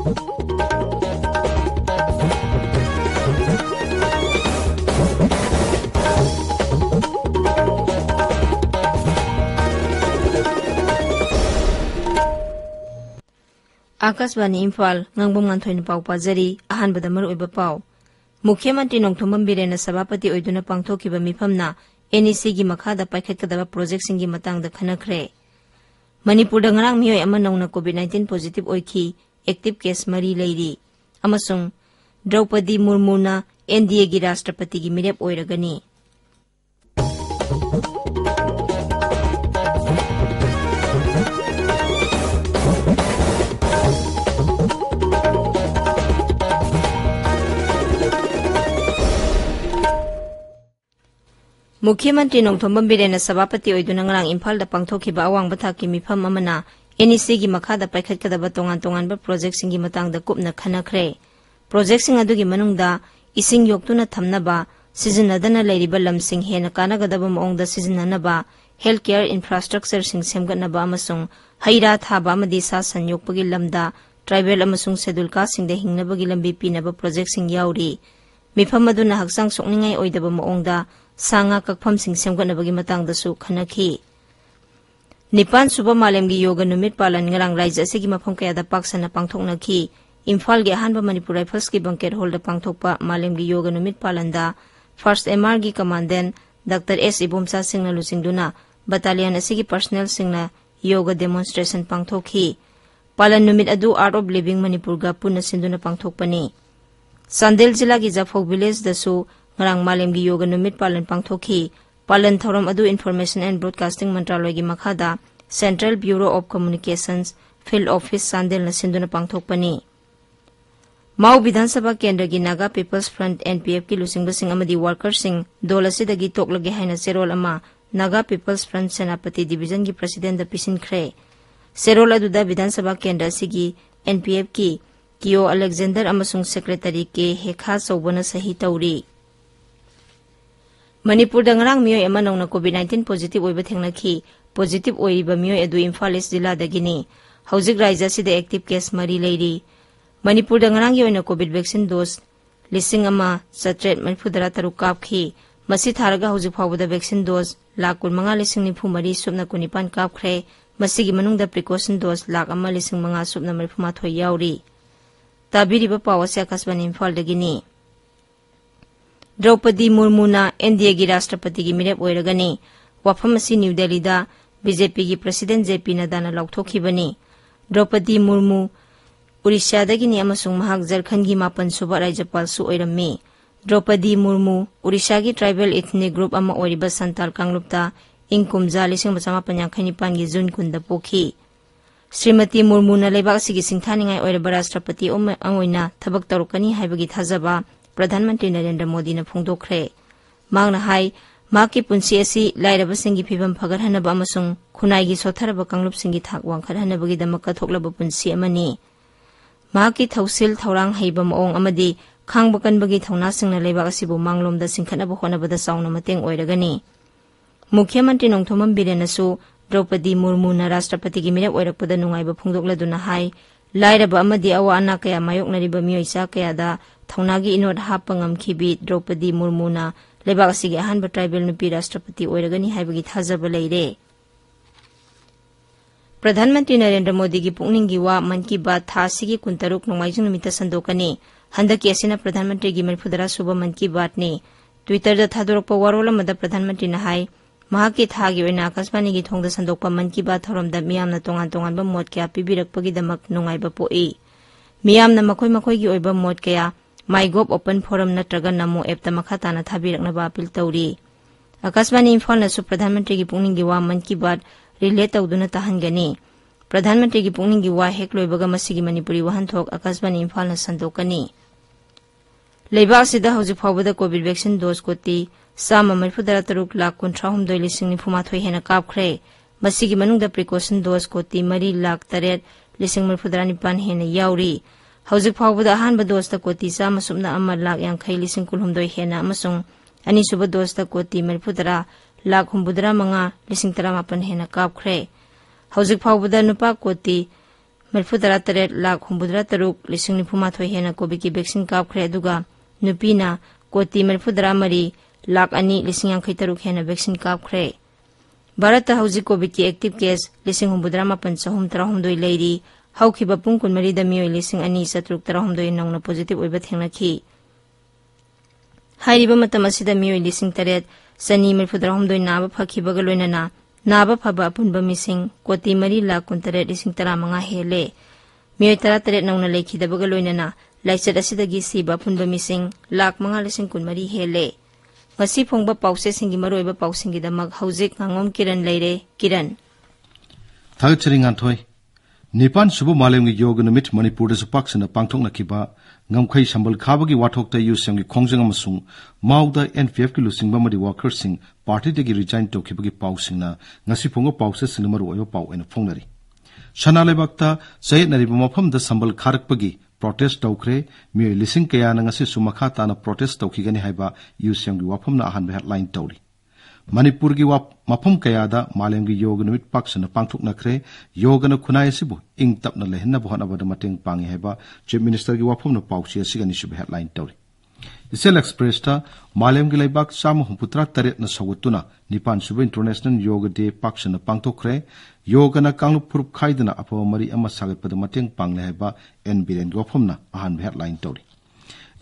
Akashvani Imphal Ngangbam Nganthoi पाव पाजरी अहानबद मरुइबा पाव मुख्यमंत्री नोंथोमम villain सभापति ओइदुना पांगथोखिबा मिफमना NEC गी मखादा पाइखतकदबा प्रोजेक्ट सिंगी मतंगदा खनखरे मणिपुर दंगरांग मियोय अमा नौना कोविड-19 पॉजिटिव ओइखी एक्टिव केस मरी लेरी अमसुंग द्रौपदी मुर्मुना NDA गी राष्ट्रपति गी मिरेप ओइरगनी मुख्यमंत्री नोंथोमम बिरेन सभापति ओइदुना ngarang Imphal da pangthokhiba awangba thakki mifam amana NEC gi makhada paikhatkadaba tongan project singi matangda kupna khanakhre project sing adugi manungda ising yoktuna thamnaba sizinadana leiriba lamsing hena kanagadaba maongda sizinanaba healthcare infrastructure sing semgatnaba amasung haira thaba amadi sa sanyokpagi lamda tribal amasung schedule caste singda hingnabagi lambi pinaba project sing yauri mifam aduna haksang sokningai oidaba maongda Sanga kakpham sing semgatnabagi matangdasu khanakhi Nipan suba malemgi yoga numit palan ngarang raija asigi mafam kayada paksana pangthoknakhi Imphal ge ahanba Manipur Rifles ki banquet hall da pangthokpa malemgi yoga numit palanda first MR gi commandant Dr. S Ibomsa singna lusingduna battalion asigi personnel singna yoga demonstration pangthokhi palan numit adu art of living Manipur ga punna sinduna pangthokpani Sandel jila gi Jafau village dasu ngarang malemgi yoga numit palan pangthokhi palan thoram adu information and broadcasting mantraloy gi makhada Central Bureau of Communications Field Office Sandel na sinduna pangthokpani Mau Vidhan Sabha Kendra gi Naga People's Front NPF ki lusingba sing amadi workers sing dolasidagi toklage haina serol ama Naga People's Front Senapati Division gi president da pisin khre serol adu da Vidhan Sabha Kendra sigi NPF ki Kio Alexander amasung secretary ke hekha sobona sahi tauri Manipur dangarang miyoy ama nongna COVID-19 positive oiba thengnakhi positive oiriba miyoy adu Imphal East jila dagini hauzik raija sida active case mari leiri Manipur dangarang yoina COVID vaccine dose lising ama satret manfudara taru kapkhi masi tharaga hauzik phawbada vaccine dose lakh 15,000 subna kunipan kapkhre masigi manungda precaution dose lakh 1,500 subna 30 yauri tabiriba pawasya kasban Imphal dagini Draupadi Murmuna NDA gi राष्ट्रपति gi mirep oiragani wafam asi New Delhi da BJP gi president JP Nadda na lauthokibani Draupadi Murmu Odisha da gi ni amasung mahak Jharkhand gi 8 suba rajyapal su oirammi Draupadi Murmu Odisha gi tribal ethnic group ama oiriba Santal Kanglupta ingkumja 1959 gi June 10 da pokhi Srimati Murmu na lebak sigi singthaningai oiraba राष्ट्रपति angoina thabak tarukani haibagi thajaba प्रधानमंत्री नरेंद्र मोदी ने फोंदोखरे मांगना high माकी पुंसी असि लाइरब सिंगी फिबम फगरहनब अमसुंग खुनाइगी सोथरब कांगलुप सिंगी थाक वांखरहनबगी दमक कथोकलब पुंसी अमनी माकी थौसिल थौरांग हैबम ओंग अमदी खांग बकनबगी थौना सिंगना लेबा असिबु मांगलोमदा सिंखनब होनबदा साउना मतेंग ओइरगनी मुख्यमंत्री नोंथोमम बिरेनसु द्रौपदी मुर्मू ना राष्ट्रपति की मिरप ओइरकपदा नुंगाइबा फोंदोकलदुना हाई लाइरब अमदी अवा अना कया मायोकनरिबा मियोइसा कयादा थौनागी इनोट हापंगम खिबी द्रौपदी मुर्मुना लेबाक असिगी अहानबा ट्राइबल नुपी राष्ट्रपति ओइरगनी हाइबगी थाजब लेरे प्रधानमंत्री नरेंद्र मोदी की पुंगनिंगी वा मन की बात था सिगी कुंतरुक नोंगाइजु नुमिता संदोकनी हंदकी असिना प्रधानमंत्री की मरफुदरा सुबह मन की बात ने ट्विटर दा थादोरकपा वारोल मदा प्रधानमंत्री ना हाई महाकी थागी ओइना आकाशवाणी की थोंगदा संदोकपा मन की बात थोरमदा मियामना तोंगान तोंगानबा मोद क्या पिबिरकपगी दमक नोंगाइबा पोई मियामना मखोय मखोयगी ओइबा मोद क्या माइगोप ओपन फोरम नत्रगा नमो एप ता मखा ताना थाबिरकनबा अपील तौरी आकाशवाणी इम्फाल नसु प्रधानमंत्री की पुंगनिंगी वा मन की बात रिले तौदुना ताहनगनी प्रधानमंत्री की पुंगनिंगी वा हेक लोइबगा मसिगी मणिपुरी वहनथोक आकाशवाणी इम्फाल न संदोकनी लेबाक सिदा हौजिक फावबदा कोविड वैक्सीन डोज कोटी साम 3,13,19,993 हेना कापख्रे मसिगी मनुंगदा प्रिकॉशन डोज कोटी 3,03,9,9 हेना याउरी हौजिक फावबदा अहानबा डोज ता कोटी साम सुमना 1,50,9,9 हेना अमसुंग अनिसुबा डोज ता कोटी 3,59,9,18 हेना कापख्रे हौजिक फावबदा नुपा कोटी $74,93,93,94 हेना कोविड की वैक्सीन कापख्रे अदुगा नुपीना $1,73,02,53 हेना वैक्सीन कापख्रे भारत हौजिक कोविड की एक्टिव केस 59,900 लेरी हौखिबा पुंग 13 दा मियोय 2,719 नौना पॉजिटिव ओइबा थेंगनाखि हाइरिबा मतम असिदा मियोय 8,994 नाबा फखिबगा लोइनाना नाबा फबा अपुनबा मिसिंग 3,39,13,15 हेले मियोय 38 नौना लेखिदबगा लोइनाना लाइचत असिदगी सिबा अपुनबा मिसिंग 5,13,13 हेले ngasi phongba pause singi maroiba pausingi damak hauzik ngangom kiran leire kiran thagchari nganthoi nipan subu malemgi yoga numit manipur da supaksana pangthok nakiba ngamkhai sambal khabagi wathokta yusemgi khongjang amasung mauda npf ki lusingba madi workers sing party degi resign tokibagi pausingna ngasi phongba pause sinamaru oyo pau ena phongnari sanalebakta sayet nariba mafam da sambal kharakpagi protest tawkre mi lising kaya na ngasi sumakha tana protest tawkhigani haiba UCM gi wafam na ahan headline tawri manipur gi mafam kaya da malem gi yoga numit paksana pangthuk nakre yoga na khunai sibu ing tapna lehenna bohana bada mateng pangi haiba chief minister gi wafam na pauchi asigani sub headline tawri Isel Express ta malem gi laibak sama humputra taret na sawutuna nipan subu international yoga day paksana pangthokre yoga na kanglup phurup khaidana apawa mari ama sagat pada mateng pangle haiba NBN gofamna ahan headline tawri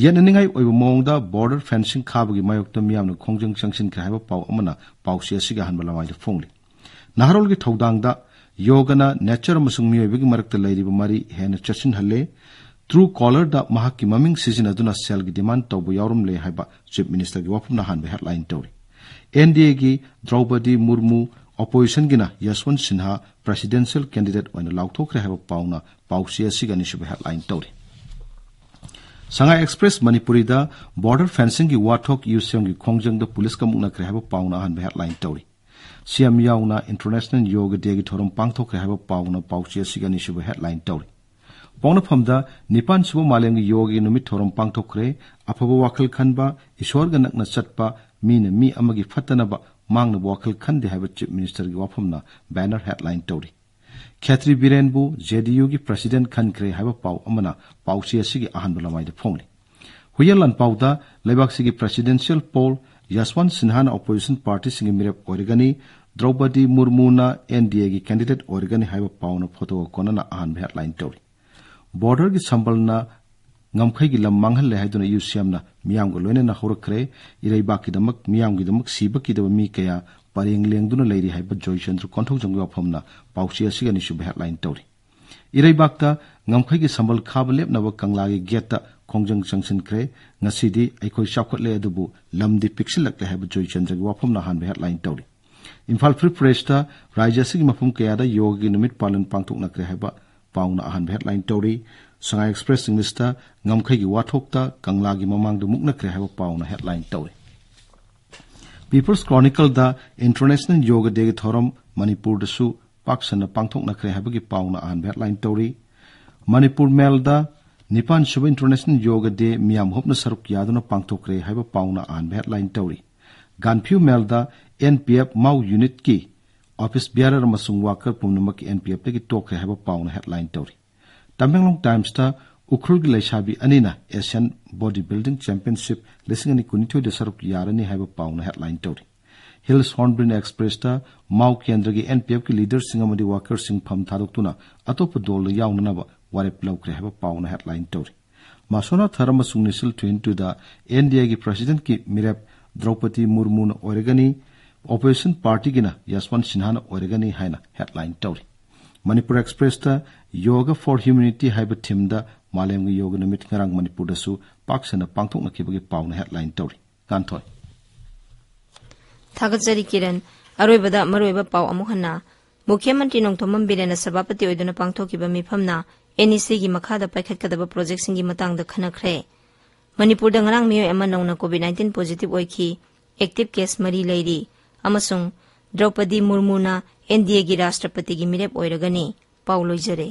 yen ningai oiba mongda border fencing khabagi mayokta miyamna khongjang sangshin kra haiba paw amana pawsi asiga han balamai da phongli naharol gi thodangda yoga na nature amasung miyobigi marakta lairiba mari hena chachin halle True caller da mahaki maming season aduna sel gi demand tawbu yawrum le haiba chief minister gi wafum na han headline tawri NDA gi Draupadi Murmu opposition gina Yaswant Sinha presidential candidate oina lauthokre haiba pauna pausia sigani sub headline tawri Sanga Express Manipuri da border fencing gi wathok UCM gi khongjang da police ka mukna kre haiba pauna han headline tawri CM yauna international yoga day gi thorom pangthokre haiba pauna pausia sigani sub headline tawri Pawna phamda nipan subu malem gi yogi numit thorom pangthokre afaba wakal khanba ishwar ga nakna chatpa mina mi amagi fatana ba mangna wakal khande haiba chief minister gi wafamna banner headline tawri Khatri Birenbu JDU gi president khankre haiba paw amana pawsi asigi ahan balamai da phongli huyalan pawda lebak sigi presidential poll Yaswant Sinha na opposition party singi mirep oregani Draupadi Murmu na NDA gi candidate oregani haiba pawna photo konana ahan headline tawri border gi sambal na ngamkhai gi lam manghal le haiduna UCM na miyam go loine na horakre irei baki damak miyam gi damak siba ki da mi kaya pareng lengduna leiri haiba Joy Chandra konthok jangwa phomna pauchi asiga ni sub headline tawri irei bakta ngamkhai gi sambal khab lep na ba kangla gi geta khongjang changsin kre ngasidi aikoi chakhot le adubu lamdi pixilak le haiba Joy Chandra gi wafomna han headline tawri Imphal Free Press ta rajya sig mafum kaya da yogi numit palan pangthok na kre haiba pauna ahan headline tawri Sanga Express Englista ngamkhai gi wathokta kangla gi mamang du mukna kre haiba pauna headline tawri People's Chronicle da International Yoga Day gi thorom Manipur da su paksana pangthok na kre haiba gi pauna ahan headline tawri Manipur Mail da Nipan Subu International Yoga Day miyam hopna saruk yaduna pangthok kre haiba pauna ahan headline tawri Ganphu Mail da NPF Mau Unit ki Office bearer amasung worker pumnamak NPF tagi tokre haiba pauna headline tawri Tamenglong Times ta ukhul gi laisabi anina Asian Bodybuilding Championship lisingani kunitho de saruk yarani haiba pauna headline tawri Hills Hornbill Express ta Mau Kendra gi NPF ki leaders singamadi workers sing pham thadoktuna atop dol yawnana ba warep lawkre haiba pauna headline tawri Masona Tharamasung Nisil 22 da NDA gi president ki mirep Draupadi Murmu na oregani Opposition Party gina Yaswant Sinha na oregani haina headline tawri Manipur Express ta Yoga for Humanity haiba thim da malem gi yoga namit ngarang Manipur da su paksana pangthok na khibagi pauna headline tawri Nganthoi Thagachari Kiran aroibada maroiba paw amuhanna Mukhyamantri Nongthomam Birena Sabapati oiduna pangthokiba mifamna NEC gi makhada paikhatkadaba project singi matangda khanakhre Manipur da ngarang miyoy ama nongna COVID-19 positive oikhi active case mari leiri amasung Draupadi Murmu na NDA gi Rashtrapati gi mirep oiragani Paulo Jare